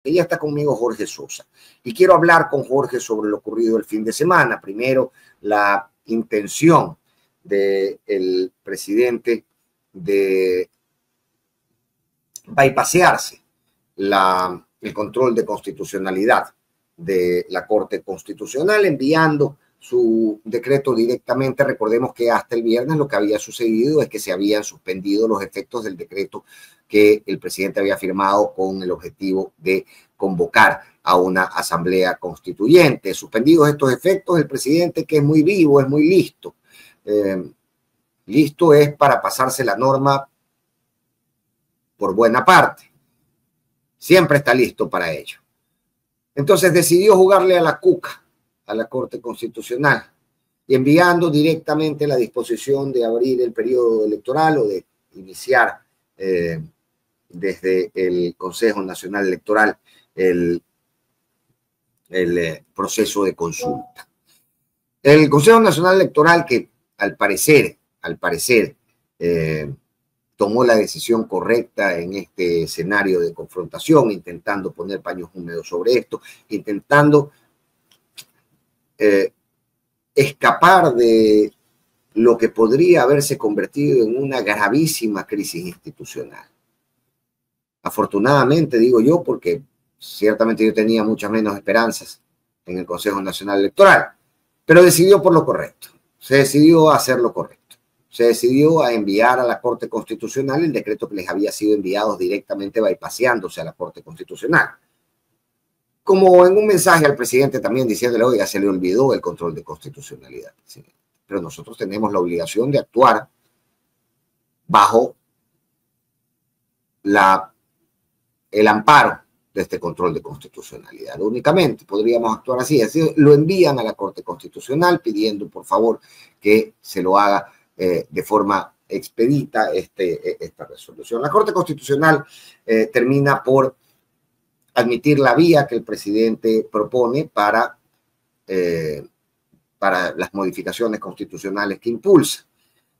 Y ya está conmigo Jorge Sosa. Y quiero hablar con Jorge sobre lo ocurrido el fin de semana. Primero, la intención del presidente de bypassearse el control de constitucionalidad de la Corte Constitucional, enviando su decreto directamente. Recordemos que hasta el viernes lo que había sucedido es que se habían suspendido los efectos del decreto que el presidente había firmado con el objetivo de convocar a una asamblea constituyente. Suspendidos estos efectos, el presidente, que es muy vivo, es muy listo. Listo es para pasarse la norma por buena parte. Siempre está listo para ello. Entonces decidió jugarle a la cuca a la Corte Constitucional, y enviando directamente la disposición de abrir el periodo electoral o de iniciar desde el Consejo Nacional Electoral el proceso de consulta. El Consejo Nacional Electoral, que al parecer tomó la decisión correcta en este escenario de confrontación, intentando poner paños húmedos sobre esto, intentando escapar de lo que podría haberse convertido en una gravísima crisis institucional. Afortunadamente, digo yo, porque ciertamente yo tenía muchas menos esperanzas en el Consejo Nacional Electoral, pero decidió por lo correcto, se decidió a hacer lo correcto, se decidió a enviar a la Corte Constitucional el decreto que les había sido enviado directamente bypasseándose a la Corte Constitucional. Como en un mensaje al presidente también diciéndole, oiga, se le olvidó el control de constitucionalidad. Sí, pero nosotros tenemos la obligación de actuar bajo el amparo de este control de constitucionalidad. Únicamente podríamos actuar así. Así lo envían a la Corte Constitucional pidiendo, por favor, que se lo haga de forma expedita esta resolución. La Corte Constitucional termina por admitir la vía que el presidente propone para las modificaciones constitucionales que impulsa,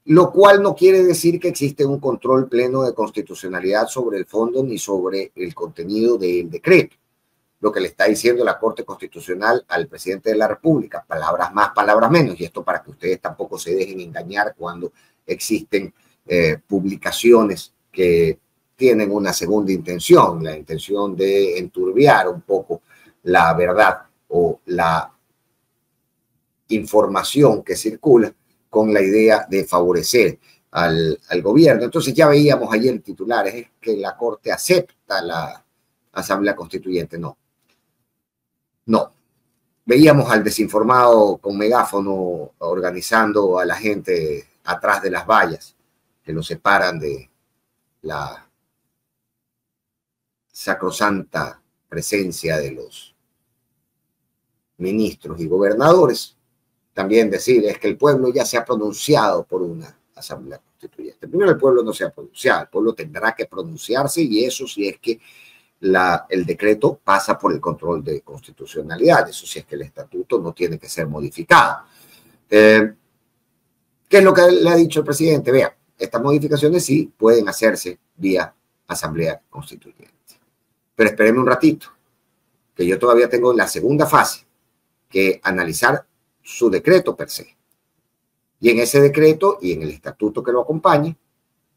lo cual no quiere decir que existe un control pleno de constitucionalidad sobre el fondo ni sobre el contenido del decreto. Lo que le está diciendo la Corte Constitucional al presidente de la República, palabras más, palabras menos, y esto para que ustedes tampoco se dejen engañar cuando existen publicaciones que tienen una segunda intención, la intención de enturbiar un poco la verdad o la información que circula con la idea de favorecer al gobierno. Entonces ya veíamos ayer titulares, es que la Corte acepta la Asamblea Constituyente. No. Veíamos al desinformado con megáfono organizando a la gente atrás de las vallas que lo separan de la sacrosanta presencia de los ministros y gobernadores. También decir es que el pueblo ya se ha pronunciado por una asamblea constituyente. Primero, el pueblo no se ha pronunciado, el pueblo tendrá que pronunciarse, y eso si es que el decreto pasa por el control de constitucionalidad, eso si es que el estatuto no tiene que ser modificado. ¿Qué es lo que le ha dicho el presidente? Vea, estas modificaciones sí pueden hacerse vía asamblea constituyente. Pero espérenme un ratito, que yo todavía tengo la segunda fase, que analizar su decreto per se. Y en ese decreto y en el estatuto que lo acompañe,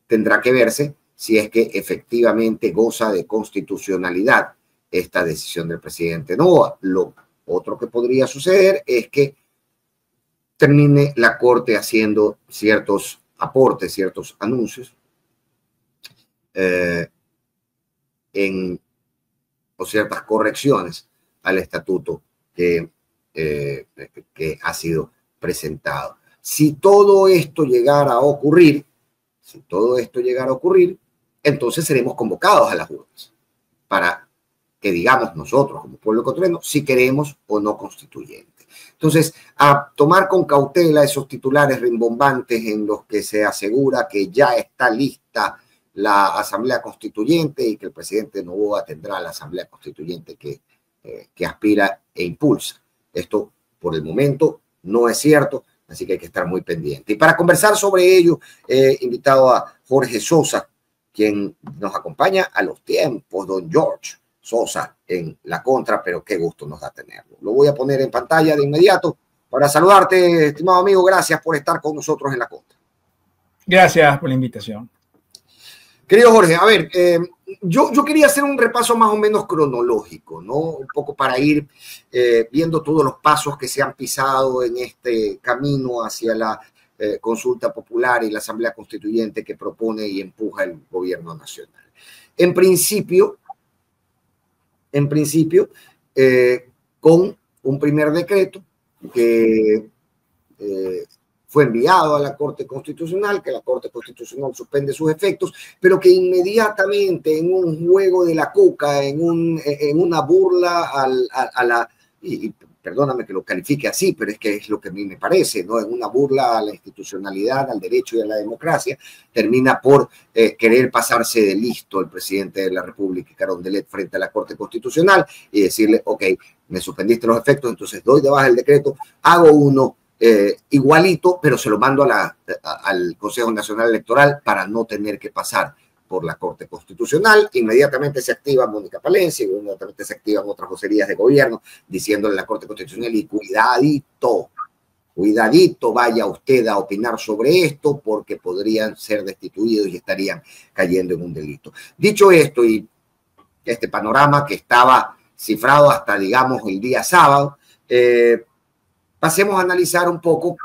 tendrá que verse si es que efectivamente goza de constitucionalidad esta decisión del presidente Noboa. Lo otro que podría suceder es que termine la Corte haciendo ciertos aportes, ciertos anuncios o ciertas correcciones al estatuto que ha sido presentado. Si todo esto llegara a ocurrir, entonces seremos convocados a las urnas para que digamos nosotros como pueblo ecuatoriano si queremos o no constituyente. Entonces, a tomar con cautela esos titulares rimbombantes en los que se asegura que ya está lista la Asamblea Constituyente y que el presidente Noboa tendrá la Asamblea Constituyente que aspira e impulsa. Esto, por el momento, no es cierto, así que hay que estar muy pendiente. Y para conversar sobre ello, he invitado a Jorge Sosa, quien nos acompaña a los tiempos, don George. Sosa en la contra, pero qué gusto nos da tenerlo. Lo voy a poner en pantalla de inmediato para saludarte, estimado amigo. Gracias por estar con nosotros en la contra. Gracias por la invitación. Querido Jorge, a ver, yo quería hacer un repaso más o menos cronológico, ¿no? Un poco para ir viendo todos los pasos que se han pisado en este camino hacia la consulta popular y la Asamblea Constituyente que propone y empuja el gobierno nacional. En principio, con un primer decreto que fue enviado a la Corte Constitucional, que la Corte Constitucional suspende sus efectos, pero que inmediatamente en un juego de la cuca, en una burla a la... Y perdóname que lo califique así, pero es que es lo que a mí me parece, ¿no? En una burla a la institucionalidad, al derecho y a la democracia, termina por querer pasarse de listo el presidente de la República, Carondelet, frente a la Corte Constitucional y decirle, ok, me suspendiste los efectos, entonces doy de baja el decreto, hago uno igualito, pero se lo mando al Consejo Nacional Electoral para no tener que pasar por la Corte Constitucional. Inmediatamente se activa Mónica Palencia, inmediatamente se activan otras vocerías de gobierno diciéndole a la Corte Constitucional, y cuidadito, vaya usted a opinar sobre esto porque podrían ser destituidos y estarían cayendo en un delito. Dicho esto, y este panorama que estaba cifrado hasta, digamos, el día sábado, pasemos a analizar un poco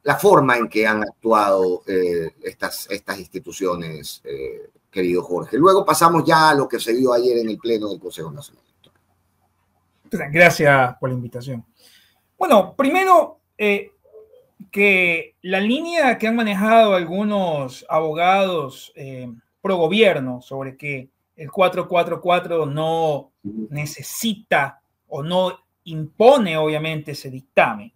la forma en que han actuado estas instituciones, querido Jorge. Luego pasamos ya a lo que se dio ayer en el Pleno del Consejo Nacional Electoral. Gracias por la invitación. Bueno, primero que la línea que han manejado algunos abogados pro gobierno sobre que el 444 no necesita o no impone obviamente ese dictamen,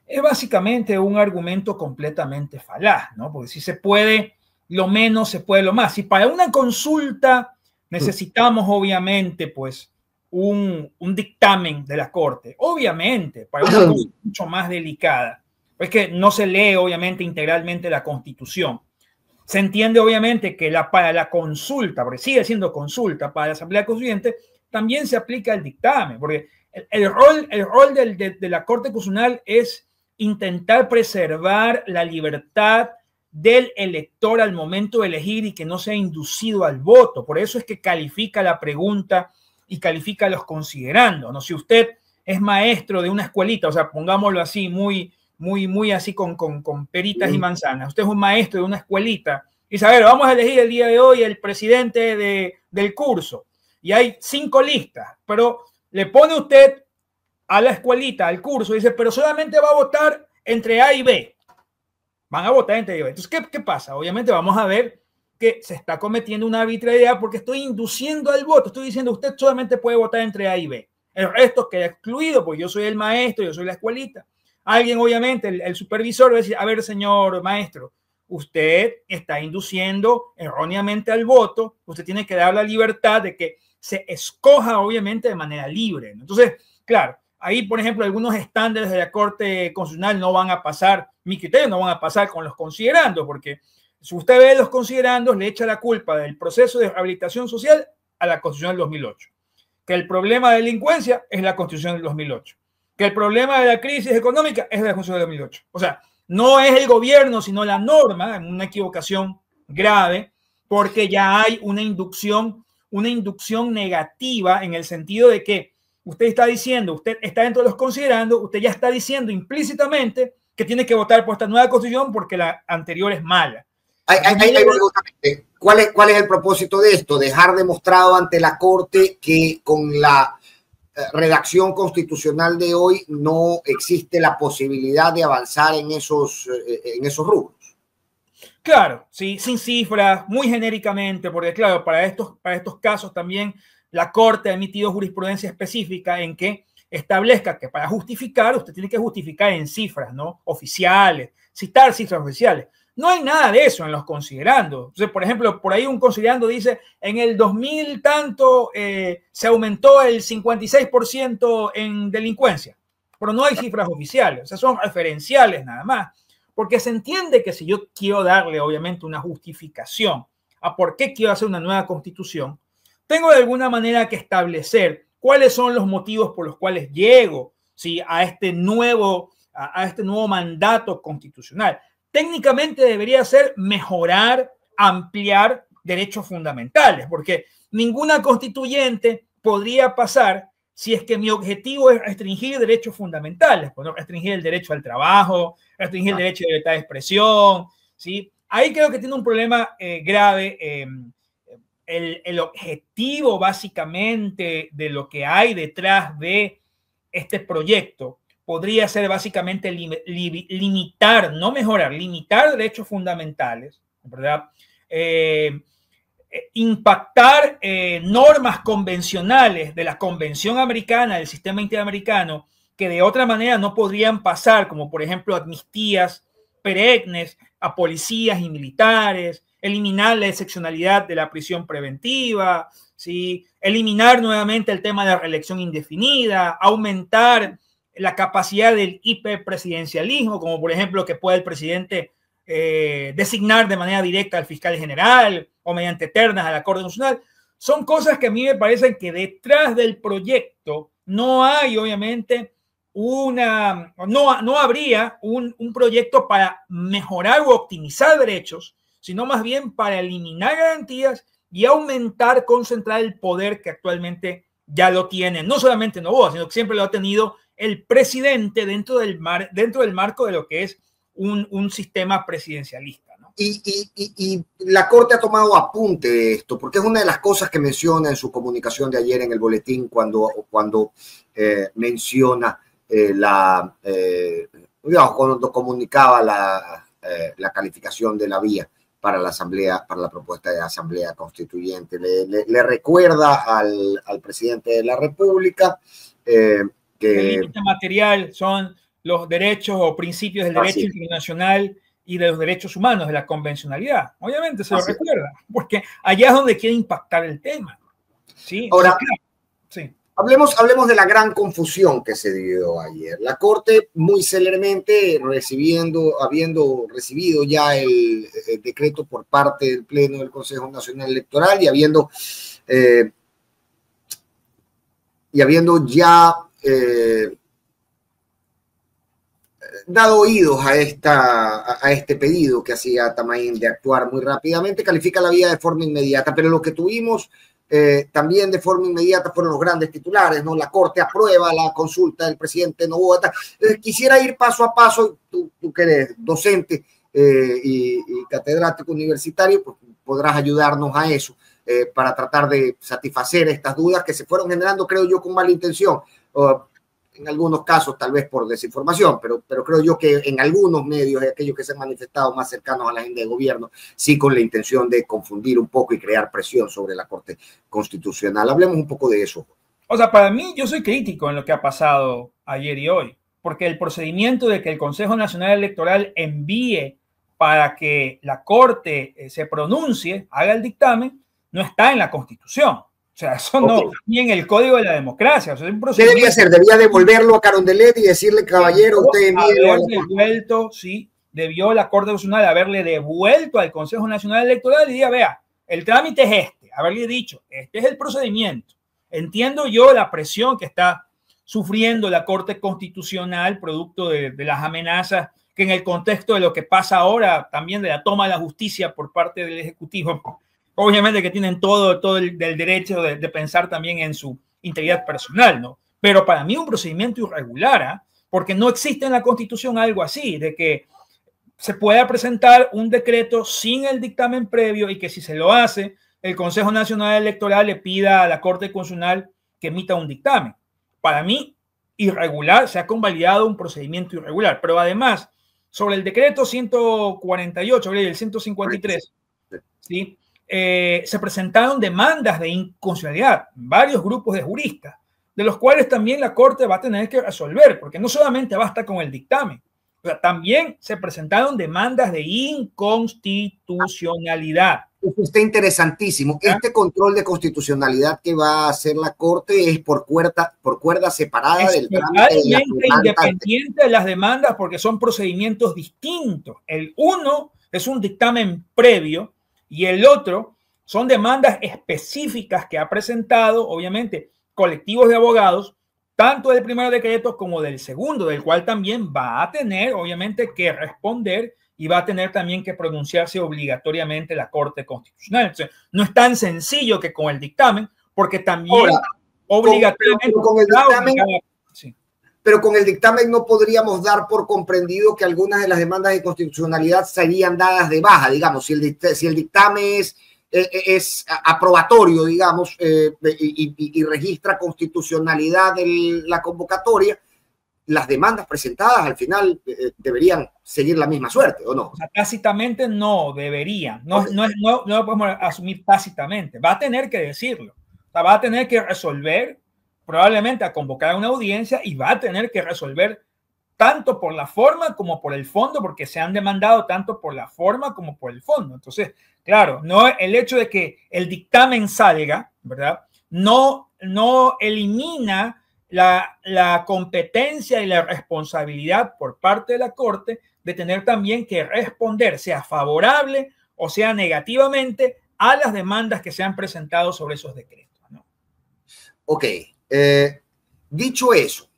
es básicamente un argumento completamente falaz, ¿no? Porque si se puede lo menos, se puede lo más. Si para una consulta necesitamos obviamente pues un dictamen de la Corte, obviamente, para una cosa mucho más delicada, pues que no se lee obviamente integralmente la Constitución. Se entiende obviamente que para la consulta, porque sigue siendo consulta para la Asamblea Constituyente, también se aplica el dictamen, porque el rol de la Corte Constitucional es intentar preservar la libertad del elector al momento de elegir y que no sea inducido al voto. Por eso es que califica la pregunta y califica los considerandos, ¿no? Si usted es maestro de una escuelita, o sea, pongámoslo así, muy así con peritas y manzanas. Usted es un maestro de una escuelita y dice, a ver, vamos a elegir el día de hoy el presidente del curso. Y hay 5 listas, pero le pone usted a la escuelita, al curso, y dice, pero solamente va a votar entre A y B. Van a votar entre A y B. Entonces, ¿qué pasa? Obviamente vamos a ver que se está cometiendo una arbitrariedad porque estoy induciendo al voto. Estoy diciendo, usted solamente puede votar entre A y B. El resto queda excluido, porque yo soy el maestro, yo soy la escuelita. Alguien, obviamente, el supervisor va a decir, a ver, señor maestro, usted está induciendo erróneamente al voto, usted tiene que dar la libertad de que se escoja, obviamente, de manera libre. Entonces, claro, ahí, por ejemplo, algunos estándares de la Corte Constitucional no van a pasar, mis criterios no van a pasar con los considerandos, porque si usted ve los considerandos, le echa la culpa del proceso de rehabilitación social a la Constitución del 2008. Que el problema de delincuencia es la Constitución del 2008. Que el problema de la crisis económica es la Constitución del 2008. O sea, no es el gobierno, sino la norma, en una equivocación grave, porque ya hay una inducción negativa en el sentido de que usted está diciendo, usted está dentro de los considerandos, usted ya está diciendo implícitamente que tiene que votar por esta nueva constitución porque la anterior es mala. ¿Cuál es el propósito de esto? Dejar demostrado ante la Corte que con la redacción constitucional de hoy no existe la posibilidad de avanzar en esos rubros. Claro, sí, sin cifras, muy genéricamente, porque claro, para estos casos también la Corte ha emitido jurisprudencia específica en que establezca que para justificar, usted tiene que justificar en cifras, ¿no? Oficiales, citar cifras oficiales. No hay nada de eso en los considerandos. Entonces, por ejemplo, por ahí un considerando dice, en el 2000 tanto se aumentó el 56% en delincuencia, pero no hay cifras oficiales, o sea, son referenciales nada más, porque se entiende que si yo quiero darle, obviamente, una justificación a por qué quiero hacer una nueva constitución, tengo de alguna manera que establecer cuáles son los motivos por los cuales llego, ¿sí?, a este nuevo mandato constitucional. Técnicamente debería ser mejorar, ampliar derechos fundamentales, porque ninguna constituyente podría pasar si es que mi objetivo es restringir derechos fundamentales, pues, ¿no? Restringir el derecho al trabajo, restringir el derecho a libertad de expresión, ¿sí? Ahí creo que tiene un problema grave. El objetivo básicamente de lo que hay detrás de este proyecto podría ser básicamente limitar, no mejorar, limitar derechos fundamentales, ¿verdad? Impactar normas convencionales de la Convención Americana, del sistema interamericano, que de otra manera no podrían pasar, como por ejemplo amnistías perennes a policías y militares, eliminar la excepcionalidad de la prisión preventiva, ¿sí?, eliminar nuevamente el tema de la reelección indefinida, aumentar la capacidad del hiperpresidencialismo, como por ejemplo que pueda el presidente designar de manera directa al fiscal general o mediante ternas a la Corte Constitucional. Son cosas que a mí me parecen que detrás del proyecto no hay, obviamente, no habría un proyecto para mejorar o optimizar derechos, sino más bien para eliminar garantías y aumentar, concentrar el poder que actualmente ya lo tiene. No solamente Noboa, sino que siempre lo ha tenido el presidente dentro del marco de lo que es un sistema presidencialista, ¿no? Y la Corte ha tomado apunte de esto, porque es una de las cosas que menciona en su comunicación de ayer en el boletín cuando menciona cuando comunicaba la calificación de la vía para la asamblea, para la propuesta de asamblea constituyente. Le recuerda al presidente de la República que el límite material son los derechos o principios del derecho internacional y de los derechos humanos, de la convencionalidad. Obviamente se lo recuerda, porque allá es donde quiere impactar el tema, ¿sí? Ahora, sí. Hablemos de la gran confusión que se dio ayer. La Corte, muy céleremente, habiendo recibido ya el decreto por parte del Pleno del Consejo Nacional Electoral y habiendo ya dado oídos a este pedido que hacía Tamain de actuar muy rápidamente, califica la vía de forma inmediata, pero lo que tuvimos también de forma inmediata fueron los grandes titulares, ¿no? La Corte aprueba la consulta del presidente Noboa. Quisiera ir paso a paso, tú que eres docente y catedrático universitario, pues podrás ayudarnos a eso para tratar de satisfacer estas dudas que se fueron generando, creo yo, con mala intención. En algunos casos tal vez por desinformación, pero creo yo que en algunos medios, aquellos que se han manifestado más cercanos a la agenda de gobierno, sí con la intención de confundir un poco y crear presión sobre la Corte Constitucional. Hablemos un poco de eso. O sea, para mí, yo soy crítico en lo que ha pasado ayer y hoy, porque el procedimiento de que el Consejo Nacional Electoral envíe para que la Corte se pronuncie, haga el dictamen, no está en la Constitución. O sea, eso no, ni en el Código de la Democracia. O sea, ¿Qué debía hacer? ¿Debía devolverlo a Carondelet y decirle, caballero, usted envíelo? Sí, debió la Corte Constitucional haberle devuelto al Consejo Nacional Electoral y diga, vea, el trámite es este, haberle dicho, este es el procedimiento. Entiendo yo la presión que está sufriendo la Corte Constitucional producto de las amenazas que en el contexto de lo que pasa ahora, también de la toma de la justicia por parte del Ejecutivo, obviamente que tienen todo el derecho de pensar también en su integridad personal, ¿no? Pero para mí un procedimiento irregular, ¿eh? Porque no existe en la Constitución algo así, de que se pueda presentar un decreto sin el dictamen previo y que si se lo hace, el Consejo Nacional Electoral le pida a la Corte Constitucional que emita un dictamen. Para mí, irregular, se ha convalidado un procedimiento irregular. Pero además, sobre el decreto 148 y el 153, ¿sí? Se presentaron demandas de inconstitucionalidad, varios grupos de juristas, de los cuales también la Corte va a tener que resolver, porque no solamente basta con el dictamen, o sea, también se presentaron demandas de inconstitucionalidad. Eso está interesantísimo. Este control de constitucionalidad que va a hacer la Corte es por cuerda separada del trámite. Totalmente independiente de las demandas porque son procedimientos distintos. El uno es un dictamen previo y el otro son demandas específicas que ha presentado, obviamente, colectivos de abogados, tanto del primer decreto como del segundo, del cual también va a tener, obviamente, que responder y va a tener también que pronunciarse obligatoriamente la Corte Constitucional. Entonces, no es tan sencillo que con el dictamen, porque también Ahora, obligatoriamente con el dictamen, sí. Pero con el dictamen no podríamos dar por comprendido que algunas de las demandas de constitucionalidad serían dadas de baja, digamos, si el dictamen es aprobatorio, digamos, y registra constitucionalidad de la convocatoria, las demandas presentadas al final deberían seguir la misma suerte, ¿o no? O sea, tácitamente no deberían, no lo podemos asumir tácitamente, va a tener que decirlo, o sea, va a tener que resolver, probablemente a convocar una audiencia y va a tener que resolver tanto por la forma como por el fondo, porque se han demandado tanto por la forma como por el fondo. Entonces, claro, no el hecho de que el dictamen salga, ¿verdad? No elimina la competencia y la responsabilidad por parte de la Corte de tener también que responder, sea favorable o sea negativamente, a las demandas que se han presentado sobre esos decretos, ¿no? Ok, dicho eso,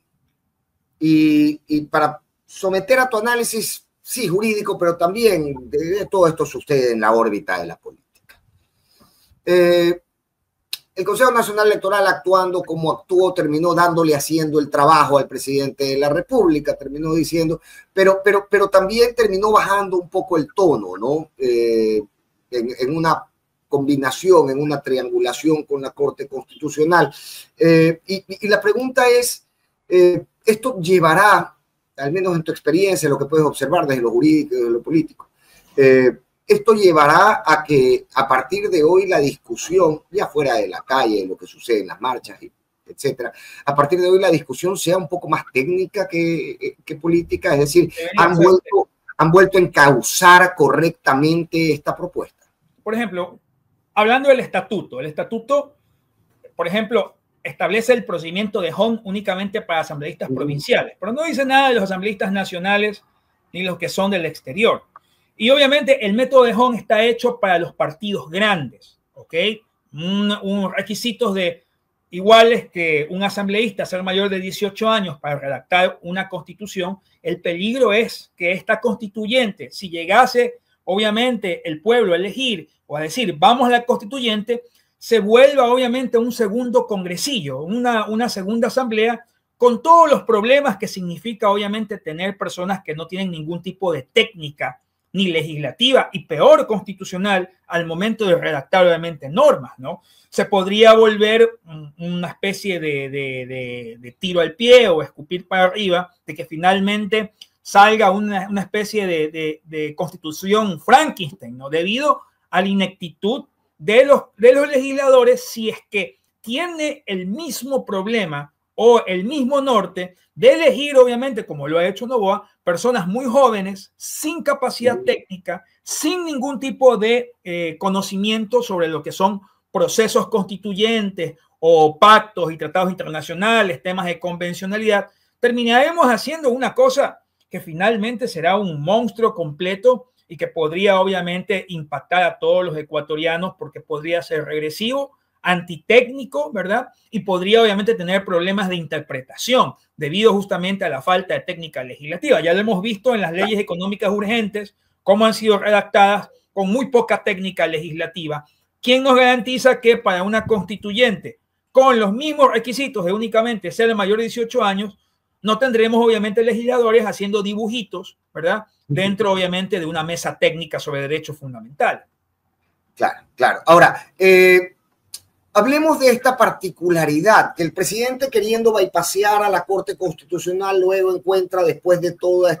y para someter a tu análisis, sí, jurídico, pero también todo esto sucede en la órbita de la política. El Consejo Nacional Electoral, actuando como actuó, terminó haciendo el trabajo al presidente de la República, terminó diciendo, pero también terminó bajando un poco el tono, ¿no? En una combinación, en una triangulación con la Corte Constitucional. Y la pregunta es, ¿esto llevará, al menos en tu experiencia, lo que puedes observar desde lo jurídico y desde lo político, esto llevará a que a partir de hoy la discusión, ya fuera de la calle, de lo que sucede en las marchas, etcétera, a partir de hoy la discusión sea un poco más técnica que política? Es decir, han vuelto a encauzar correctamente esta propuesta. Por ejemplo, hablando del estatuto, por ejemplo, establece el procedimiento de Hong únicamente para asambleístas provinciales, pero no dice nada de los asambleístas nacionales ni los que son del exterior. Y obviamente el método de Hong está hecho para los partidos grandes, ¿ok? Un requisitos de iguales que un asambleísta ser mayor de 18 años para redactar una constitución. El peligro es que esta constituyente, si llegase obviamente el pueblo a elegir o a decir vamos a la constituyente, se vuelva obviamente un segundo congresillo, una segunda asamblea, con todos los problemas que significa obviamente tener personas que no tienen ningún tipo de técnica ni legislativa y peor constitucional al momento de redactar obviamente normas, ¿no? Se podría volver una especie de tiro al pie o escupir para arriba, de que finalmente salga una especie de constitución Frankenstein, ¿no? Debido a la ineptitud de los legisladores, si es que tiene el mismo problema o el mismo norte de elegir, obviamente, como lo ha hecho Noboa, personas muy jóvenes, sin capacidad técnica, sin ningún tipo de conocimiento sobre lo que son procesos constituyentes o pactos y tratados internacionales, temas de convencionalidad. Terminaremos haciendo una cosa que finalmente será un monstruo completo y que podría obviamente impactar a todos los ecuatorianos porque podría ser regresivo, antitécnico, ¿verdad? Y podría obviamente tener problemas de interpretación debido justamente a la falta de técnica legislativa. Ya lo hemos visto en las leyes económicas urgentes, cómo han sido redactadas con muy poca técnica legislativa. ¿Quién nos garantiza que para una constituyente con los mismos requisitos de únicamente ser mayor de 18 años, no tendremos obviamente legisladores haciendo dibujitos, ¿verdad? Dentro obviamente de una mesa técnica sobre derecho fundamental? Claro, claro. Ahora, hablemos de esta particularidad que el presidente, queriendo bypassear a la Corte Constitucional, luego encuentra, después de toda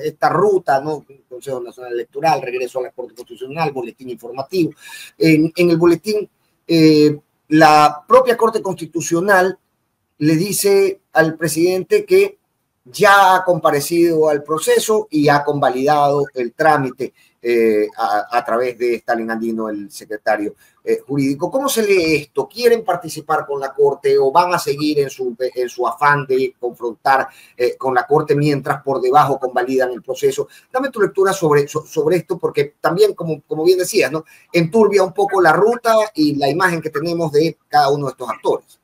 esta ruta, ¿no? Consejo Nacional Electoral, regreso a la Corte Constitucional, boletín informativo. En el boletín, la propia Corte Constitucional le dice al presidente que ya ha comparecido al proceso y ha convalidado el trámite a través de Stalin Andino, el secretario jurídico. ¿Cómo se lee esto? ¿Quieren participar con la Corte o van a seguir en su afán de confrontar con la Corte mientras por debajo convalidan el proceso? Dame tu lectura sobre esto, porque también, como bien decías, ¿no?, enturbia un poco la ruta y la imagen que tenemos de cada uno de estos actores.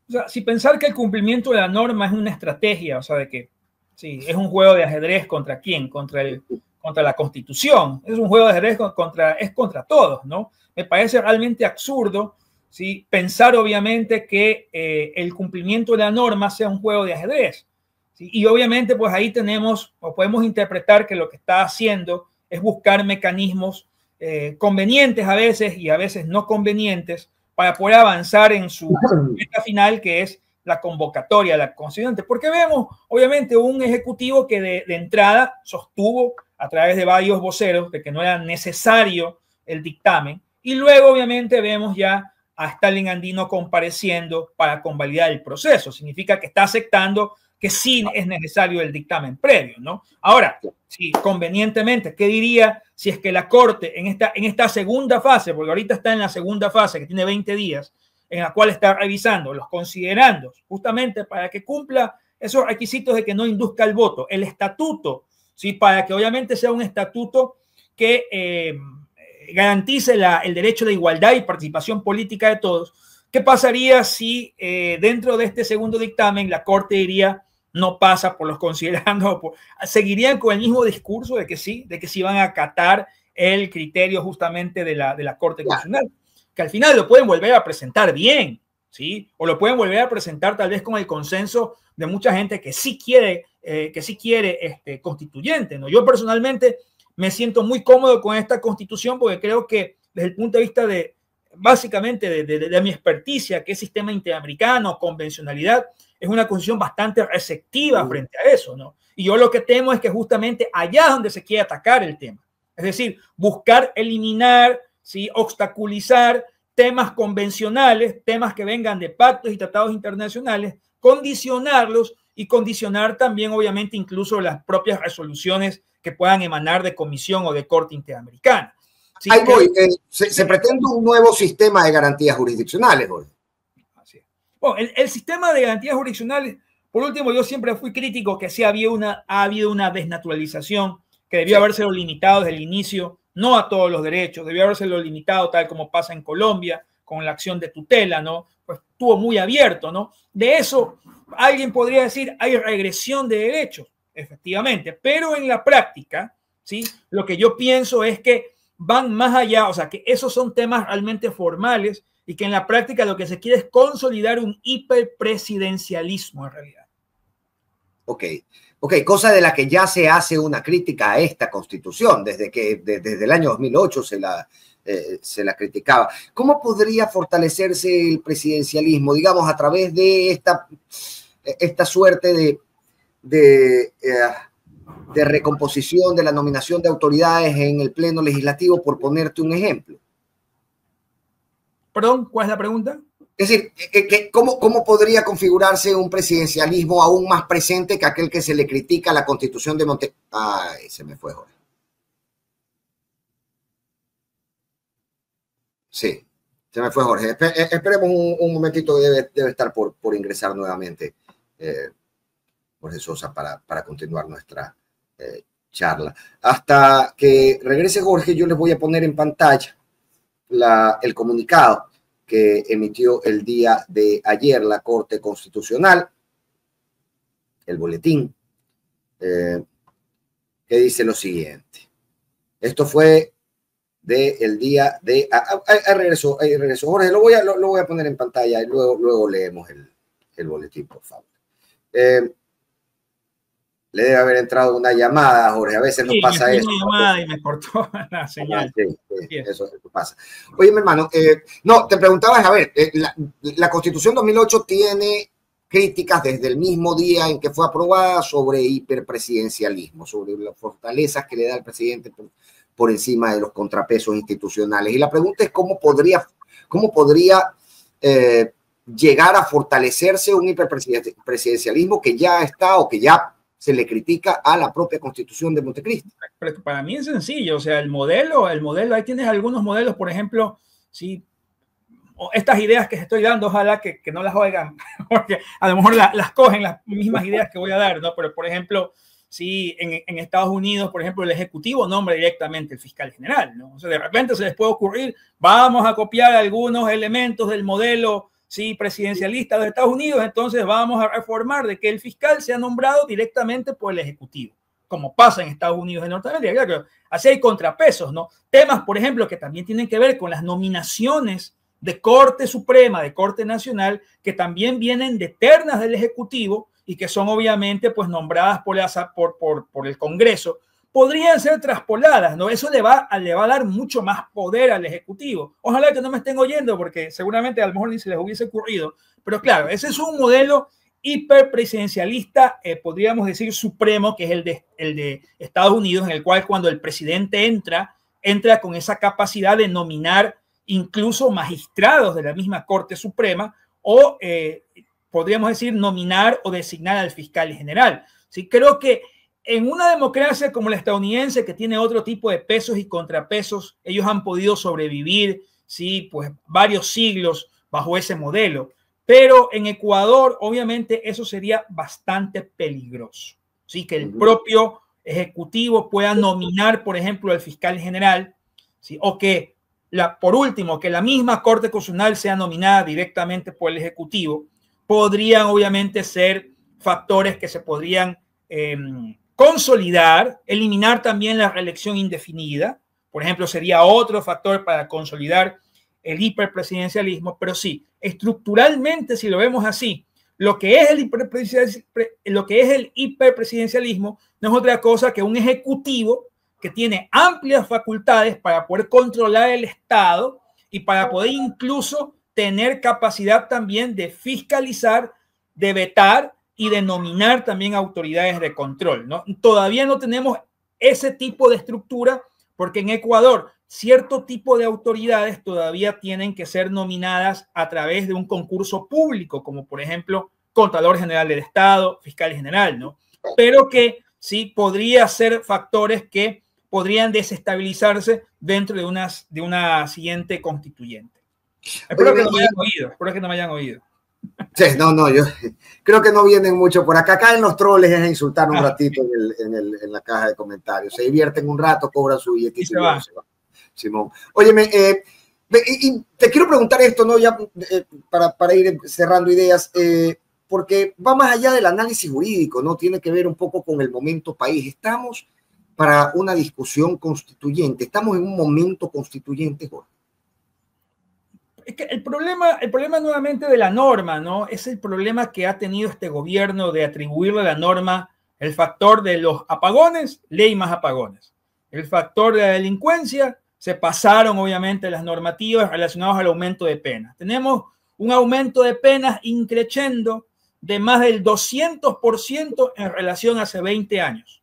O sea, si pensar que el cumplimiento de la norma es una estrategia, o sea, de que sí, es un juego de ajedrez ¿contra quién? Contra la Constitución. Es un juego de ajedrez contra todos, ¿no? Me parece realmente absurdo, ¿sí?, pensar obviamente que el cumplimiento de la norma sea un juego de ajedrez, ¿sí? Y obviamente pues ahí tenemos o podemos interpretar que lo que está haciendo es buscar mecanismos convenientes a veces y a veces no convenientes para poder avanzar en su meta final, que es la convocatoria a la constituyente. Porque vemos, obviamente, un ejecutivo que de entrada sostuvo a través de varios voceros de que no era necesario el dictamen. Y luego, obviamente, vemos ya a Stalin Andino compareciendo para convalidar el proceso. Significa que está aceptando que sí es necesario el dictamen previo, ¿no? Ahora, sí, convenientemente, ¿qué diría si es que la Corte en esta segunda fase, porque ahorita está en la segunda fase que tiene 20 días, en la cual está revisando los considerandos, justamente para que cumpla esos requisitos de que no induzca el voto, el estatuto, ¿sí?, para que obviamente sea un estatuto que garantice el derecho de igualdad y participación política de todos? ¿Qué pasaría si dentro de este segundo dictamen la Corte diría no pasa por los considerandos? ¿Seguirían con el mismo discurso de que sí van a acatar el criterio justamente de la Corte Constitucional? Que al final lo pueden volver a presentar bien, ¿sí? O lo pueden volver a presentar tal vez con el consenso de mucha gente que sí quiere constituyente, ¿no? Yo personalmente me siento muy cómodo con esta constitución porque creo que desde el punto de vista básicamente de mi experticia, que es sistema interamericano, convencionalidad, es una constitución bastante receptiva frente a eso, ¿no? Y yo lo que temo es que justamente allá es donde se quiere atacar el tema. Es decir, buscar eliminar, ¿sí?, obstaculizar temas convencionales, temas que vengan de pactos y tratados internacionales, condicionarlos y condicionar también, obviamente, incluso las propias resoluciones que puedan emanar de comisión o de corte interamericana. Sí, ahí voy. Se pretende un nuevo sistema de garantías jurisdiccionales, Jorge. Así es. Bueno, el sistema de garantías jurisdiccionales, por último, yo siempre fui crítico que sí ha habido una desnaturalización que debió habérselo limitado desde el inicio, no a todos los derechos, debió habérselo limitado tal como pasa en Colombia con la acción de tutela, ¿no? Pues estuvo muy abierto, ¿no? De eso alguien podría decir hay regresión de derechos, efectivamente, pero en la práctica, ¿sí?, lo que yo pienso es que van más allá, o sea, que esos son temas realmente formales y que en la práctica lo que se quiere es consolidar un hiperpresidencialismo en realidad. Ok, cosa de la que ya se hace una crítica a esta Constitución, desde el año 2008 se la criticaba. ¿Cómo podría fortalecerse el presidencialismo, digamos, a través de esta suerte de recomposición de la nominación de autoridades en el Pleno Legislativo, por ponerte un ejemplo? Perdón, ¿cuál es la pregunta? Es decir, ¿cómo podría configurarse un presidencialismo aún más presente que aquel que se le critica a la Constitución de Montevideo? Ay, se me fue, Jorge. Sí, se me fue, Jorge. Esperemos un momentito, debe estar por ingresar nuevamente Jorge Sosa para continuar nuestra charla. Hasta que regrese Jorge, yo les voy a poner en pantalla el comunicado que emitió el día de ayer la Corte Constitucional, el boletín, que dice lo siguiente. Esto fue del día de... Ahí regresó. Jorge, lo voy a poner en pantalla y luego leemos el boletín, por favor. Le debe haber entrado una llamada, Jorge. A veces nos pasa eso. Una llamada y me cortó la señal. Sí, eso pasa. Oye, mi hermano, no, te preguntabas, a ver, la Constitución 2008 tiene críticas desde el mismo día en que fue aprobada sobre hiperpresidencialismo, sobre las fortalezas que le da el presidente por encima de los contrapesos institucionales. Y la pregunta es cómo podría llegar a fortalecerse un hiperpresidencialismo que ya está o que ya se le critica a la propia Constitución de Montecristi. Pero para mí es sencillo, o sea, el modelo, ahí tienes algunos modelos, por ejemplo, sí, estas ideas que estoy dando, ojalá que no las oigan, porque a lo mejor las cogen las mismas ideas que voy a dar, ¿no? Pero, por ejemplo, sí, en Estados Unidos, por ejemplo, el Ejecutivo nombra directamente el fiscal general, ¿no? O sea, de repente se les puede ocurrir, vamos a copiar algunos elementos del modelo, sí, presidencialista de Estados Unidos, entonces vamos a reformar de que el fiscal sea nombrado directamente por el Ejecutivo, como pasa en Estados Unidos de Norteamérica. Claro, así hay contrapesos, ¿no? Temas, por ejemplo, que también tienen que ver con las nominaciones de Corte Suprema, de Corte Nacional, que también vienen de ternas del Ejecutivo y que son obviamente pues nombradas por el Congreso, podrían ser traspoladas, ¿no? Eso le va a dar mucho más poder al Ejecutivo. Ojalá que no me estén oyendo porque seguramente a lo mejor ni se les hubiese ocurrido, pero claro, ese es un modelo hiperpresidencialista, podríamos decir supremo, que es el de Estados Unidos, en el cual cuando el presidente entra con esa capacidad de nominar incluso magistrados de la misma Corte Suprema o podríamos decir nominar o designar al fiscal general. ¿Sí? Creo que en una democracia como la estadounidense, que tiene otro tipo de pesos y contrapesos, ellos han podido sobrevivir, sí, pues varios siglos bajo ese modelo. Pero en Ecuador, obviamente, eso sería bastante peligroso. Sí, que el propio Ejecutivo pueda nominar, por ejemplo, al fiscal general, ¿sí? O que por último, que la misma Corte Constitucional sea nominada directamente por el Ejecutivo, podrían obviamente ser factores que se podrían consolidar, eliminar también la reelección indefinida, por ejemplo, sería otro factor para consolidar el hiperpresidencialismo, pero sí, estructuralmente, si lo vemos así, lo que es el hiperpresidencialismo no es otra cosa que un ejecutivo que tiene amplias facultades para poder controlar el Estado y para poder incluso tener capacidad también de fiscalizar, de vetar y de nominar también autoridades de control, ¿no? Todavía no tenemos ese tipo de estructura porque en Ecuador cierto tipo de autoridades todavía tienen que ser nominadas a través de un concurso público, como por ejemplo Contralor General del Estado, Fiscal General, ¿no? Pero que sí podría ser factores que podrían desestabilizarse dentro de una siguiente constituyente. Espero que no me hayan oído. Sí, no, yo creo que no vienen mucho por acá. Acá en los troles es insultar un ratito en la caja de comentarios. Se divierten un rato, cobran su billetito y se va. Simón. Óyeme, y te quiero preguntar esto, ¿no? Ya para ir cerrando ideas, porque va más allá del análisis jurídico, ¿no? Tiene que ver un poco con el momento país. Estamos para una discusión constituyente. Estamos en un momento constituyente, Jorge. Es que el problema nuevamente de la norma, ¿no? Es el problema que ha tenido este gobierno de atribuirle a la norma el factor de los apagones, ley más apagones. El factor de la delincuencia, se pasaron obviamente las normativas relacionadas al aumento de penas. Tenemos un aumento de penas increciendo de más del 200% en relación a hace 20 años.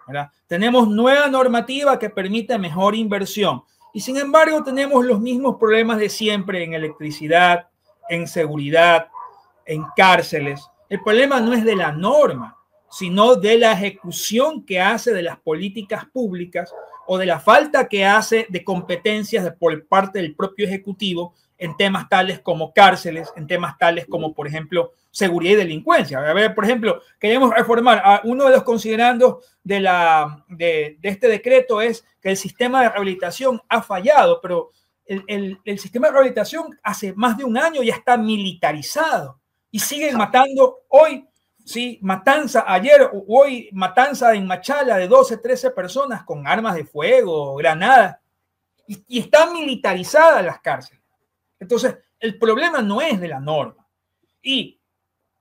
¿Verdad? Tenemos nueva normativa que permite mejor inversión. Y sin embargo, tenemos los mismos problemas de siempre en electricidad, en seguridad, en cárceles. El problema no es de la norma, sino de la ejecución que hace de las políticas públicas o de la falta que hace de competencias por parte del propio Ejecutivo en temas tales como cárceles, en temas tales como, por ejemplo, seguridad y delincuencia. A ver, por ejemplo, queremos reformar. Uno de los considerandos de este decreto es que el sistema de rehabilitación ha fallado, pero el sistema de rehabilitación hace más de un año ya está militarizado y siguen matando hoy. Sí, matanza hoy matanza en Machala de 12, 13 personas con armas de fuego, granadas, y están militarizadas las cárceles. Entonces, el problema no es de la norma. Y,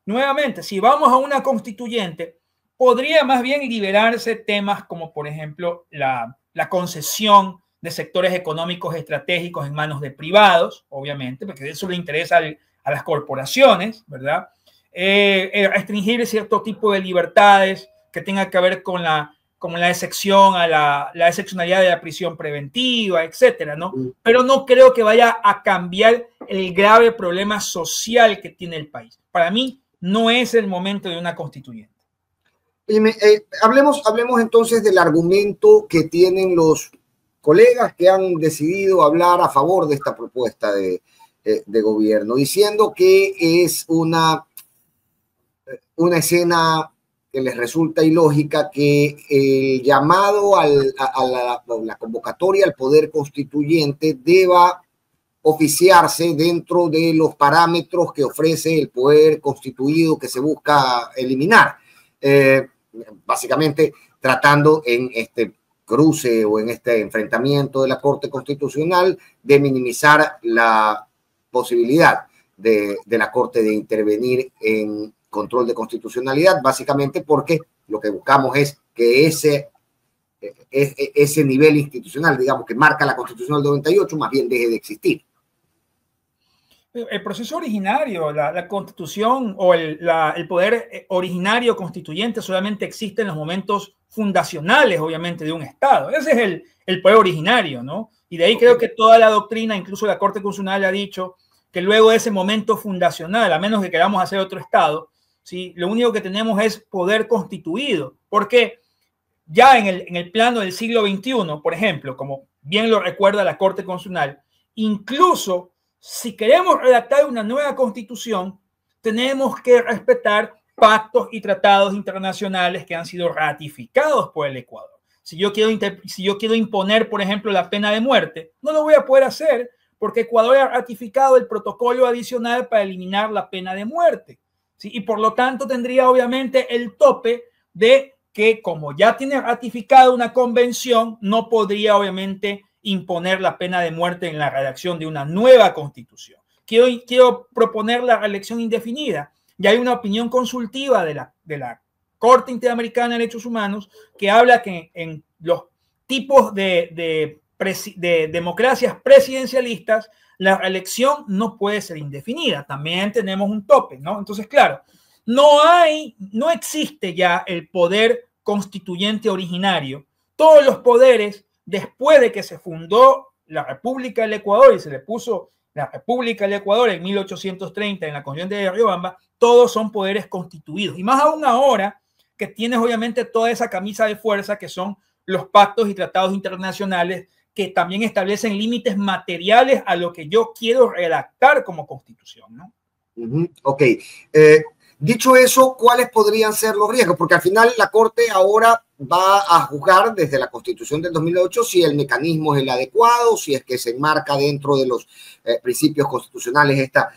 nuevamente, si vamos a una constituyente, podría más bien liberarse temas como, por ejemplo, la concesión de sectores económicos estratégicos en manos de privados, obviamente, porque eso le interesa a las corporaciones, ¿verdad? Restringir cierto tipo de libertades que tenga que ver con la excepción a la excepcionalidad de la prisión preventiva, etcétera, ¿no? Pero no creo que vaya a cambiar el grave problema social que tiene el país. Para mí, no es el momento de una constituyente. Hablemos entonces del argumento que tienen los colegas que han decidido hablar a favor de esta propuesta de gobierno, diciendo que es una escena que les resulta ilógica, que el llamado a la convocatoria al poder constituyente deba oficiarse dentro de los parámetros que ofrece el poder constituido que se busca eliminar. Básicamente tratando en este cruce o en este enfrentamiento de la Corte Constitucional de minimizar la posibilidad de la Corte de intervenir en control de constitucionalidad, básicamente porque lo que buscamos es que ese nivel institucional, digamos, que marca la Constitución del 98, más bien deje de existir. El proceso originario, la constitución o el poder originario constituyente solamente existe en los momentos fundacionales, obviamente, de un Estado. Ese es el poder originario, ¿no? Y de ahí creo que toda la doctrina, incluso la Corte Constitucional ha dicho que luego de ese momento fundacional, a menos que queramos hacer otro Estado, ¿sí? Lo único que tenemos es poder constituido, porque ya en el plano del siglo XXI, por ejemplo, como bien lo recuerda la Corte Constitucional, incluso si queremos redactar una nueva constitución, tenemos que respetar pactos y tratados internacionales que han sido ratificados por el Ecuador. Si yo quiero imponer, por ejemplo, la pena de muerte, no lo voy a poder hacer porque Ecuador ha ratificado el protocolo adicional para eliminar la pena de muerte, ¿sí? Y por lo tanto tendría obviamente el tope de que, como ya tiene ratificado una convención, no podría obviamente imponer la pena de muerte en la redacción de una nueva constitución. Quiero proponer la reelección indefinida. Y hay una opinión consultiva de la Corte Interamericana de Derechos Humanos que habla que en los tipos de democracias presidencialistas la reelección no puede ser indefinida. También tenemos un tope, ¿no? Entonces, claro, no existe ya el poder constituyente originario. Todos los poderes, después de que se fundó la República del Ecuador y se le puso la República del Ecuador en 1830 en la Constitución de Riobamba, todos son poderes constituidos. Y más aún ahora que tienes obviamente toda esa camisa de fuerza que son los pactos y tratados internacionales que también establecen límites materiales a lo que yo quiero redactar como constitución, ¿no? Ok. Dicho eso, ¿cuáles podrían ser los riesgos? Porque al final la Corte ahora va a juzgar desde la Constitución del 2008 si el mecanismo es el adecuado, si es que se enmarca dentro de los principios constitucionales esta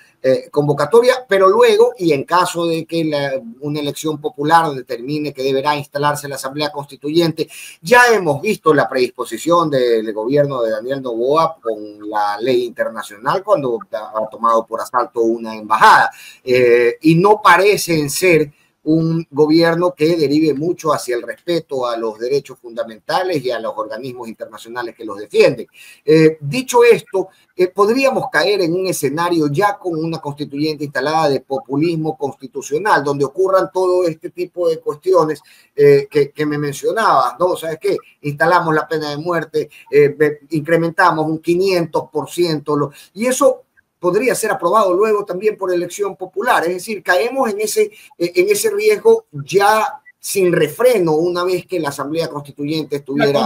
convocatoria, pero luego, y en caso de que una elección popular determine que deberá instalarse la Asamblea Constituyente, ya hemos visto la predisposición del gobierno de Daniel Noboa con la ley internacional cuando ha tomado por asalto una embajada, y no parecen ser un gobierno que derive mucho hacia el respeto a los derechos fundamentales y a los organismos internacionales que los defienden. Dicho esto, podríamos caer en un escenario ya con una constituyente instalada de populismo constitucional, donde ocurran todo este tipo de cuestiones que me mencionabas, ¿no? ¿Sabes qué? Instalamos la pena de muerte, incrementamos un 500%, y eso podría ser aprobado luego también por elección popular. Es decir, caemos en ese riesgo ya sin refreno una vez que la Asamblea Constituyente estuviera...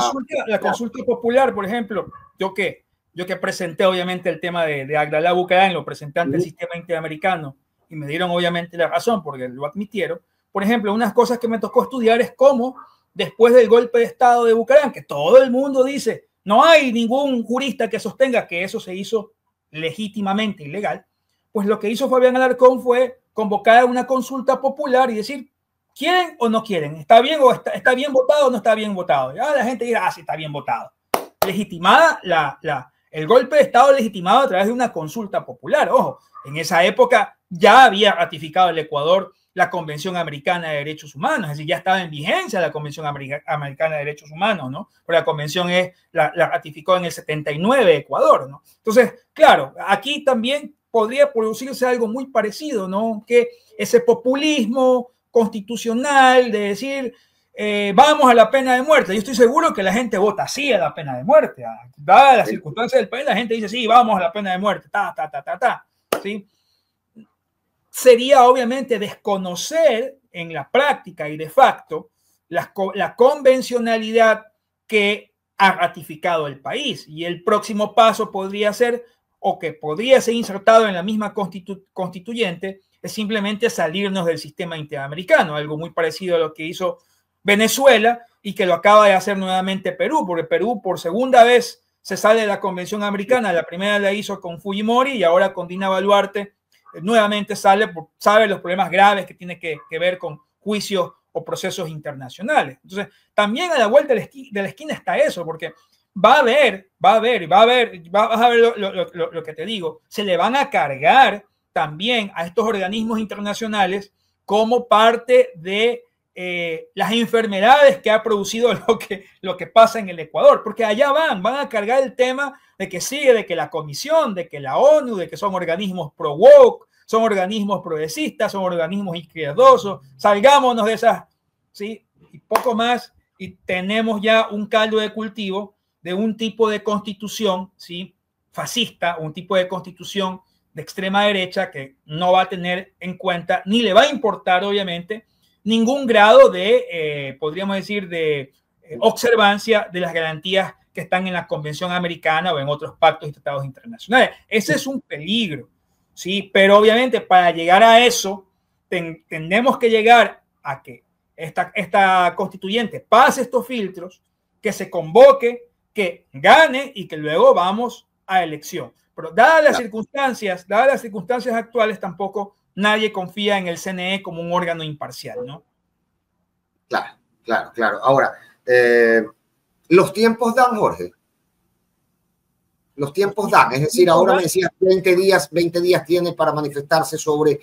La consulta popular, por ejemplo, yo que presenté obviamente el tema de Agdalá Bucaram, lo presenté ante el sistema interamericano y me dieron obviamente la razón porque lo admitieron. Por ejemplo, unas cosas que me tocó estudiar es cómo después del golpe de Estado de Bucaram, que todo el mundo dice, no hay ningún jurista que sostenga que eso se hizo legítimamente ilegal, pues lo que hizo Fabián Alarcón fue convocar una consulta popular y decir, ¿quieren o no quieren? ¿Está bien o está bien votado o no está bien votado? Ya la gente dirá, sí, está bien votado. Legitimada el golpe de Estado legitimado a través de una consulta popular. Ojo, en esa época ya había ratificado el Ecuador la Convención Americana de Derechos Humanos, es decir, ya estaba en vigencia la Convención Americana de Derechos Humanos, ¿no? Pero la convención la ratificó en el 79 Ecuador, ¿no? Entonces, claro, aquí también podría producirse algo muy parecido, ¿no? Que ese populismo constitucional de decir, vamos a la pena de muerte. Yo estoy seguro que la gente vota sí a la pena de muerte. Dadas las circunstancias del país, la gente dice, sí, vamos a la pena de muerte, ¿sí? Sería obviamente desconocer en la práctica y de facto la convencionalidad que ha ratificado el país. Y el próximo paso podría ser, o que podría ser insertado en la misma constituyente, es simplemente salirnos del sistema interamericano, algo muy parecido a lo que hizo Venezuela y que lo acaba de hacer nuevamente Perú, porque Perú por segunda vez se sale de la Convención Americana. La primera la hizo con Fujimori y ahora con Dina Boluarte nuevamente sabe los problemas graves que tiene que ver con juicios o procesos internacionales. Entonces, también a la vuelta de la esquina está eso, porque vas a ver lo que te digo, se le van a cargar también a estos organismos internacionales como parte de las enfermedades que ha producido lo que pasa en el Ecuador, porque allá van a cargar el tema de que sigue, de que la Comisión, de que la ONU, de que son organismos pro-woke, son organismos progresistas, son organismos izquierdosos, salgámonos de esas, ¿sí? Y poco más, y tenemos ya un caldo de cultivo de un tipo de constitución, ¿sí? Fascista, un tipo de constitución de extrema derecha que no va a tener en cuenta, ni le va a importar, obviamente, ningún grado de, podríamos decir, de observancia de las garantías que están en la Convención Americana o en otros pactos y tratados internacionales. Ese es un peligro, ¿sí? Pero obviamente para llegar a eso, tenemos que llegar a que esta constituyente pase estos filtros, que se convoque, que gane y que luego vamos a elección. Pero dadas las circunstancias actuales, tampoco nadie confía en el CNE como un órgano imparcial, ¿no? Claro. Ahora, los tiempos dan, Jorge. Los tiempos dan, es decir, ahora me decías 20 días tiene para manifestarse sobre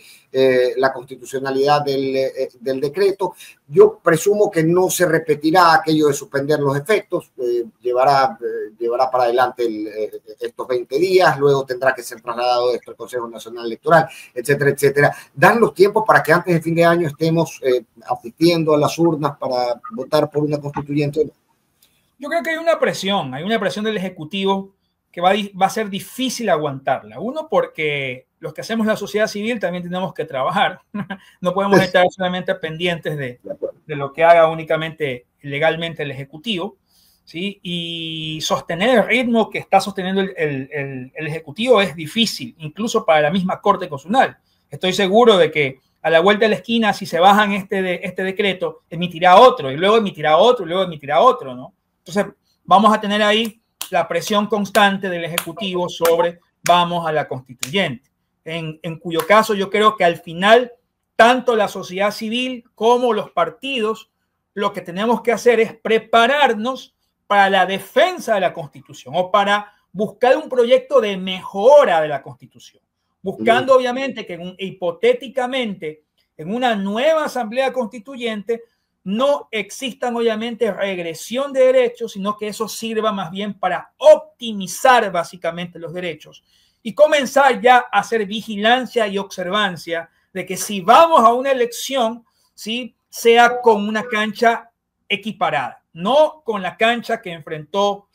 la constitucionalidad del decreto. Yo presumo que no se repetirá aquello de suspender los efectos, llevará para adelante estos 20 días, luego tendrá que ser trasladado esto al Consejo Nacional Electoral, etcétera, etcétera. Dan los tiempos para que antes de fin de año estemos asistiendo a las urnas para votar por una constituyente. Yo creo que hay una presión del Ejecutivo que va a ser difícil aguantarla. Uno, porque los que hacemos la sociedad civil también tenemos que trabajar. No podemos estar solamente pendientes de lo que haga únicamente legalmente el Ejecutivo, ¿sí? Y sostener el ritmo que está sosteniendo el Ejecutivo es difícil, incluso para la misma Corte Constitucional. Estoy seguro de que a la vuelta de la esquina, si se bajan este decreto, emitirá otro, y luego emitirá otro, y luego emitirá otro, ¿no? Entonces, vamos a tener ahí la presión constante del Ejecutivo sobre vamos a la constituyente, en cuyo caso yo creo que al final tanto la sociedad civil como los partidos lo que tenemos que hacer es prepararnos para la defensa de la Constitución o para buscar un proyecto de mejora de la Constitución, buscando obviamente que hipotéticamente en una nueva asamblea constituyente no existan obviamente regresión de derechos, sino que eso sirva más bien para optimizar básicamente los derechos y comenzar ya a hacer vigilancia y observancia de que si vamos a una elección, ¿sí?, sea con una cancha equiparada, no con la cancha que enfrentó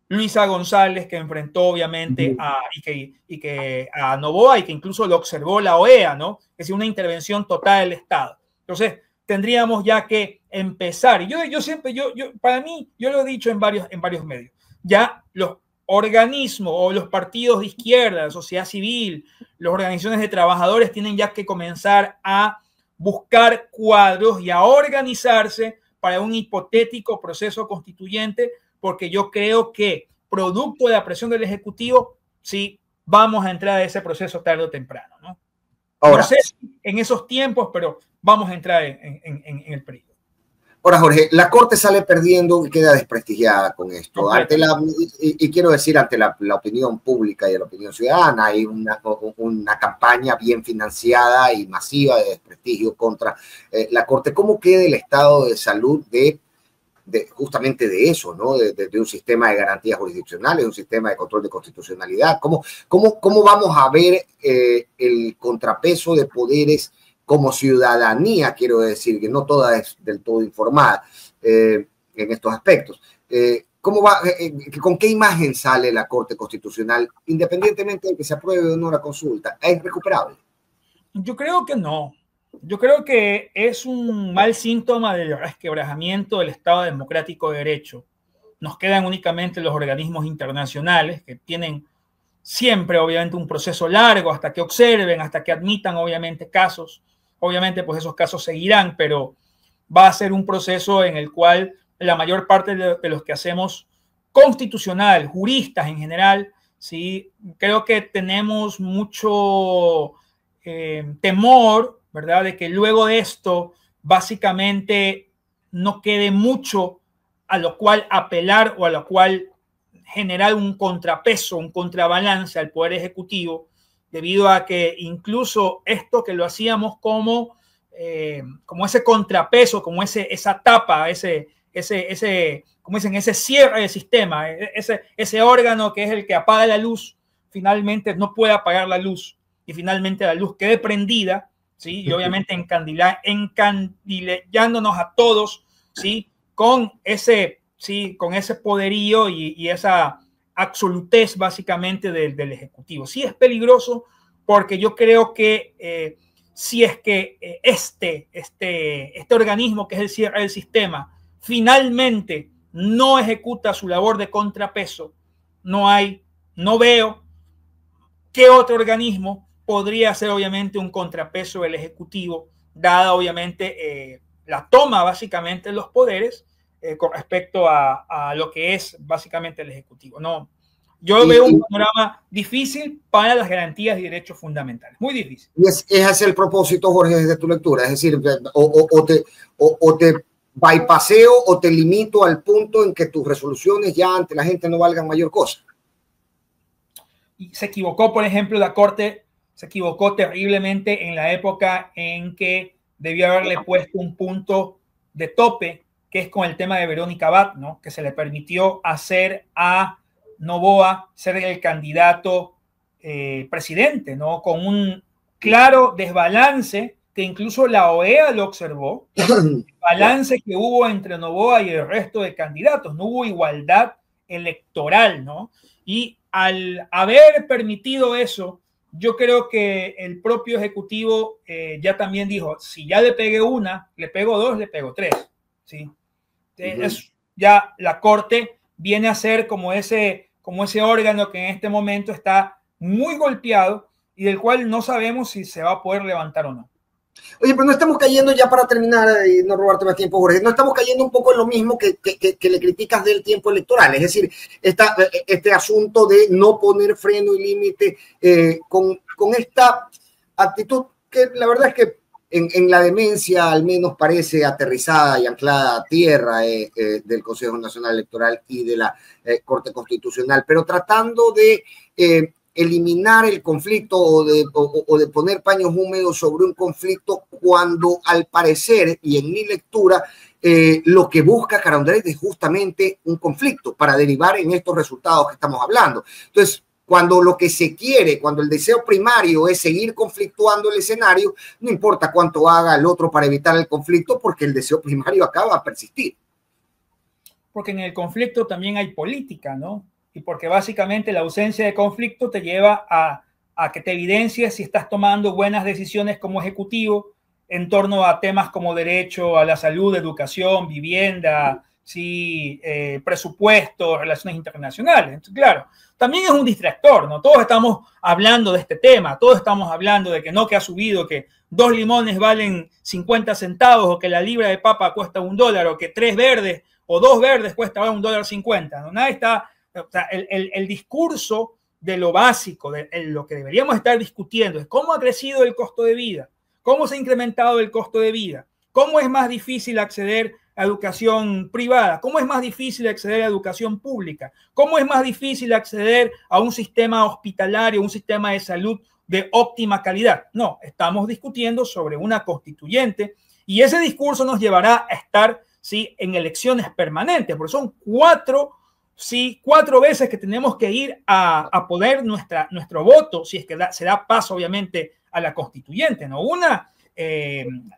Luisa González, que enfrentó obviamente a Noboa y que incluso lo observó la OEA, ¿no? Es decir, una intervención total del Estado. Entonces, tendríamos ya que empezar. Y yo siempre, para mí, yo lo he dicho en varios medios, ya los organismos o los partidos de izquierda, la sociedad civil, las organizaciones de trabajadores tienen ya que comenzar a buscar cuadros y a organizarse para un hipotético proceso constituyente, porque yo creo que producto de la presión del Ejecutivo, sí, vamos a entrar a ese proceso tarde o temprano, ¿no? Ahora, no sé en esos tiempos, pero vamos a entrar en el periodo. Ahora, Jorge, la Corte sale perdiendo y queda desprestigiada con esto. Y quiero decir, ante la opinión pública y la opinión ciudadana, hay una campaña bien financiada y masiva de desprestigio contra la Corte. ¿Cómo queda el estado de salud justamente de eso, ¿no? De un sistema de garantías jurisdiccionales, un sistema de control de constitucionalidad? ¿Cómo vamos a ver el contrapeso de poderes como ciudadanía? Quiero decir que no toda es del todo informada en estos aspectos. ¿Con qué imagen sale la Corte Constitucional, independientemente de que se apruebe o no la consulta? ¿Es recuperable? Yo creo que no. Yo creo que es un mal síntoma del resquebrajamiento del Estado democrático de derecho. Nos quedan únicamente los organismos internacionales que tienen siempre, obviamente, un proceso largo hasta que observen, hasta que admitan, obviamente, casos. Obviamente, pues esos casos seguirán, pero va a ser un proceso en el cual la mayor parte de los que hacemos constitucional, juristas en general, sí, creo que tenemos mucho temor, ¿verdad?, de que luego de esto básicamente no quede mucho a lo cual apelar o a lo cual generar un contrapeso, un contrabalance al Poder Ejecutivo, debido a que incluso esto que lo hacíamos como ese contrapeso, como esa tapa, como dicen, ese cierre del sistema, ese órgano que es el que apaga la luz, finalmente no puede apagar la luz y finalmente la luz quede prendida, ¿sí? Y obviamente encandilándonos a todos, ¿sí? Con ese poderío y esa absolutez básicamente del Ejecutivo. Sí es peligroso porque yo creo que si es que este organismo que es el cierre del sistema finalmente no ejecuta su labor de contrapeso, no veo qué otro organismo podría ser obviamente un contrapeso del Ejecutivo, dada obviamente la toma básicamente de los poderes con respecto a lo que es básicamente el Ejecutivo. No, yo veo un panorama difícil para las garantías y derechos fundamentales, muy difícil. Y es ese el propósito, Jorge, desde tu lectura, es decir, o te bypaseo o te limito al punto en que tus resoluciones ya ante la gente no valgan mayor cosa. Y se equivocó, por ejemplo, la Corte se equivocó terriblemente en la época en que debió haberle puesto un punto de tope, que es con el tema de Verónica Abad, ¿no? Que se le permitió hacer a Noboa ser el candidato presidente, ¿no? Con un claro desbalance que incluso la OEA lo observó, el balance que hubo entre Noboa y el resto de candidatos, no hubo igualdad electoral, ¿no? Y al haber permitido eso, yo creo que el propio Ejecutivo ya también dijo, si ya le pegué una, le pego dos, le pego tres, ¿sí? Ya la Corte viene a ser como ese órgano que en este momento está muy golpeado y del cual no sabemos si se va a poder levantar o no. Oye, pero no estamos cayendo, ya para terminar y no robarte más tiempo, Jorge, no estamos cayendo un poco en lo mismo que le criticas del tiempo electoral, es decir, este asunto de no poner freno y límite con esta actitud que la verdad es que en la demencia al menos parece aterrizada y anclada a tierra del Consejo Nacional Electoral y de la Corte Constitucional, pero tratando de eliminar el conflicto o de poner paños húmedos sobre un conflicto cuando al parecer y en mi lectura lo que busca Carondelet es justamente un conflicto para derivar en estos resultados que estamos hablando. Entonces, cuando lo que se quiere, cuando el deseo primario es seguir conflictuando el escenario, no importa cuánto haga el otro para evitar el conflicto, porque el deseo primario acaba a persistir. Porque en el conflicto también hay política, ¿no? Y porque básicamente la ausencia de conflicto te lleva a que te evidencies si estás tomando buenas decisiones como ejecutivo en torno a temas como derecho a la salud, educación, vivienda, sí, presupuesto, relaciones internacionales. Entonces, claro, también es un distractor, ¿no? Todos estamos hablando de este tema, todos estamos hablando de que no, que ha subido, que 2 limones valen 50 centavos o que la libra de papa cuesta $1 o que 3 verdes o 2 verdes cuesta $1.50, ¿no? Nadie está, o sea, el discurso de lo básico, de lo que deberíamos estar discutiendo es cómo ha crecido el costo de vida, cómo se ha incrementado el costo de vida, cómo es más difícil acceder a educación privada, cómo es más difícil acceder a educación pública, cómo es más difícil acceder a un sistema hospitalario, un sistema de salud de óptima calidad. No, estamos discutiendo sobre una constituyente y ese discurso nos llevará a estar, sí, en elecciones permanentes, porque son 4 veces que tenemos que ir a poner nuestro voto, si es que se da paso obviamente a la constituyente, ¿no? Una,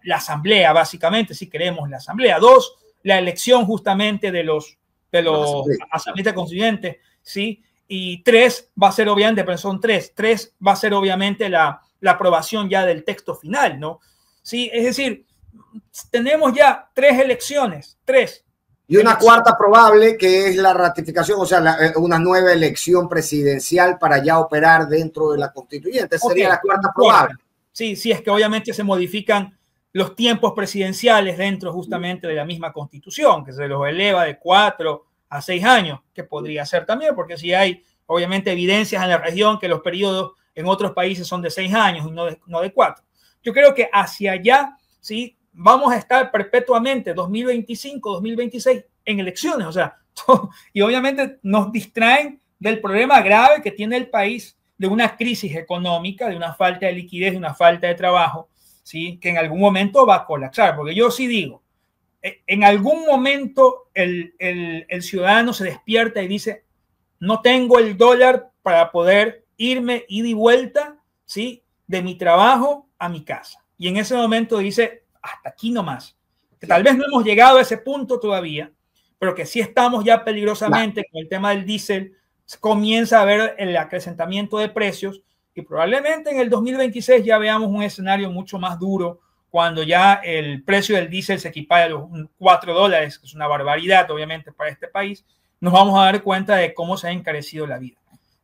la asamblea, básicamente, si queremos la asamblea. 2, la elección justamente de los asambleístas constituyentes, ¿sí? Y 3 va a ser obviamente, pero son 3 va a ser obviamente la aprobación ya del texto final, ¿no? ¿sí? Es decir, tenemos ya 3 elecciones, 3. Y una cuarta probable, que es la ratificación, o sea, una nueva elección presidencial para ya operar dentro de la constituyente. Esa sería la cuarta probable. Sí, sí, es que obviamente se modifican los tiempos presidenciales dentro justamente de la misma constitución, que se los eleva de 4 a 6 años, que podría ser también, porque si hay obviamente evidencias en la región que los periodos en otros países son de 6 años y no de 4. Yo creo que hacia allá, ¿sí? Vamos a estar perpetuamente 2025, 2026 en elecciones, o sea, y obviamente nos distraen del problema grave que tiene el país, de una crisis económica, de una falta de liquidez, de una falta de trabajo, ¿sí? Que en algún momento va a colapsar, porque yo sí digo, en algún momento el ciudadano se despierta y dice, no tengo el dólar para poder irme ida y vuelta, ¿sí? De mi trabajo a mi casa. Y en ese momento dice, hasta aquí nomás. Que tal vez no hemos llegado a ese punto todavía, pero que sí estamos ya peligrosamente con el tema del diésel. Comienza a haber el acrecentamiento de precios y probablemente en el 2026 ya veamos un escenario mucho más duro cuando ya el precio del diésel se equipara a los $4, que es una barbaridad obviamente para este país. Nos vamos a dar cuenta de cómo se ha encarecido la vida.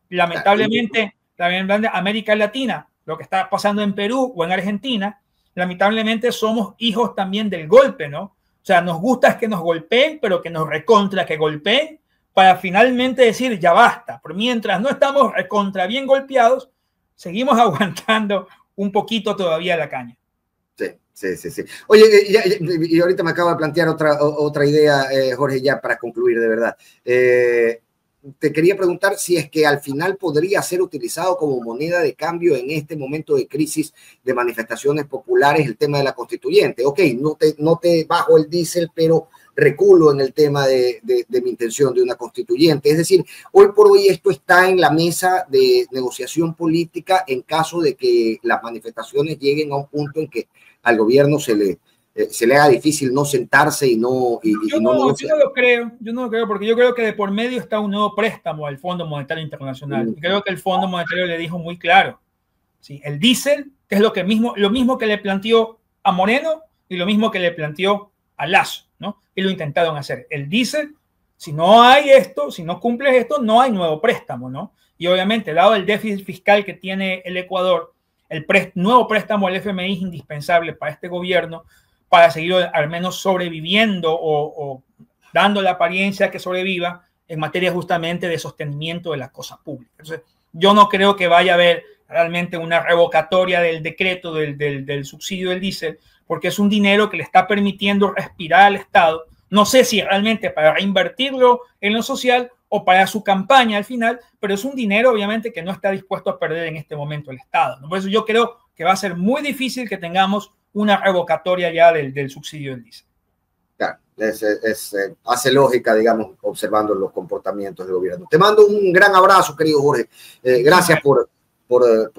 Lamentablemente, también en América Latina, lo que está pasando en Perú o en Argentina, lamentablemente somos hijos también del golpe, ¿no? O sea, nos gusta es que nos golpeen, pero que nos recontra que golpeen para finalmente decir ya basta. Pero mientras no estamos recontra bien golpeados, seguimos aguantando un poquito todavía la caña. Sí. Oye, y ahorita me acabo de plantear otra idea, Jorge, ya para concluir de verdad. Te quería preguntar si es que al final podría ser utilizado como moneda de cambio en este momento de crisis de manifestaciones populares el tema de la constituyente. Ok, no te bajo el diésel, pero reculo en el tema de mi intención de una constituyente. Es decir, hoy por hoy esto está en la mesa de negociación política en caso de que las manifestaciones lleguen a un punto en que al gobierno se le haga difícil no sentarse y no negociar. Yo no lo creo, porque yo creo que de por medio está un nuevo préstamo al Fondo Monetario Internacional. Y creo que el Fondo Monetario le dijo muy claro, ¿sí? El diésel, que es lo mismo que le planteó a Moreno y lo mismo que le planteó a Lasso, ¿no? Y lo intentaron hacer. El diésel, si no hay esto, si no cumples esto, no hay nuevo préstamo, ¿no? Y obviamente, dado el déficit fiscal que tiene el Ecuador, el nuevo préstamo al FMI es indispensable para este gobierno para seguir al menos sobreviviendo o dando la apariencia que sobreviva en materia justamente de sostenimiento de las cosas públicas. Entonces, yo no creo que vaya a haber realmente una revocatoria del decreto del subsidio del diésel, porque es un dinero que le está permitiendo respirar al Estado. No sé si realmente para reinvertirlo en lo social o para su campaña al final, pero es un dinero obviamente que no está dispuesto a perder en este momento el Estado, ¿no? Por eso yo creo que va a ser muy difícil que tengamos una revocatoria ya del subsidio del diésel. Claro, hace lógica, digamos, observando los comportamientos del gobierno. Te mando un gran abrazo, querido Jorge. Gracias por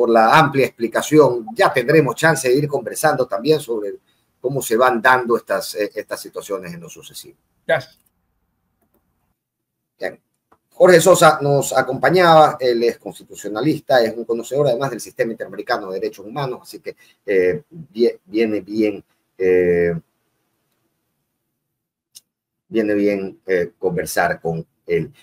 la amplia explicación. Ya tendremos chance de ir conversando también sobre cómo se van dando estas situaciones en lo sucesivo. Gracias. Bien. Jorge Sosa nos acompañaba, él es constitucionalista, es un conocedor además del sistema interamericano de derechos humanos, así que viene bien conversar con él.